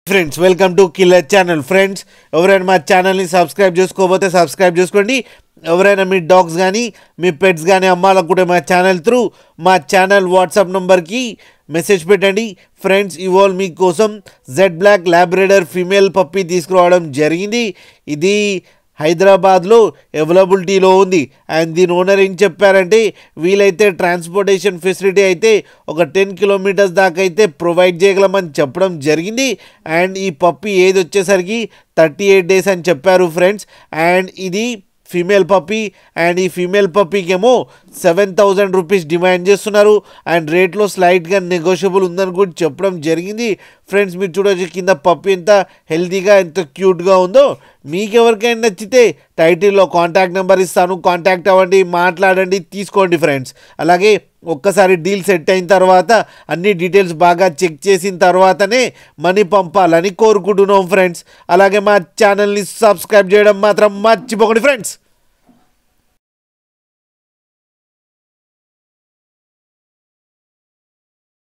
Friends welcome to killer channel. Friends ఎవరైనా మా ఛానల్ని సబ్స్క్రైబ్ చేసుకోకపోతే సబ్స్క్రైబ్ చేసుకోండి. ఎవరైనా మీ డాగ్స్ కానీ మీ పెట్స్ కానీ అమ్మాలనుకుంటే మా ఛానల్ త్రూ మా ఛానల్ వాట్సాప్ నెంబర్కి మెసేజ్ పెట్టండి. ఫ్రెండ్స్ ఇవాళ మీకోసం Z black labrador female puppy తీసుకురావడం జరిగింది. ఇది హైదరాబాద్లో అవైలబిలిటీలో ఉంది. అండ్ దీని ఓనర్ ఏం చెప్పారంటే వీలైతే ట్రాన్స్పోర్టేషన్ ఫెసిలిటీ అయితే ఒక 10 కిలోమీటర్స్ దాకా అయితే ప్రొవైడ్ చేయగలమని చెప్పడం జరిగింది. అండ్ ఈ పప్పీ ఏది వచ్చేసరికి 38 డేస్ అని చెప్పారు ఫ్రెండ్స్. అండ్ ఇది ఫీమేల్ పప్పీ. అండ్ ఈ ఫీమేల్ పప్పీకేమో 7,000 రూపీస్ డిమాండ్ చేస్తున్నారు. అండ్ రేట్లో స్లైట్గా నెగోషియబుల్ ఉందని కూడా చెప్పడం జరిగింది. ఫ్రెండ్స్ మీరు చూడవచ్చు కింద పప్పీ ఎంత హెల్తీగా ఎంత క్యూట్గా ఉందో. మీకు ఎవరికైనా నచ్చితే టైటిల్లో కాంటాక్ట్ నెంబర్ ఇస్తాను, కాంటాక్ట్ అవ్వండి, మాట్లాడండి, తీసుకోండి ఫ్రెండ్స్. అలాగే ఒక్కసారి డీల్ సెట్ అయిన తర్వాత అన్ని డీటెయిల్స్ బాగా చెక్ చేసిన తర్వాతనే మనీ పంపాలని కోరుకుంటున్నాం ఫ్రెండ్స్. అలాగే మా ఛానల్ని సబ్స్క్రైబ్ చేయడం మాత్రం మర్చిపోకండి ఫ్రెండ్స్.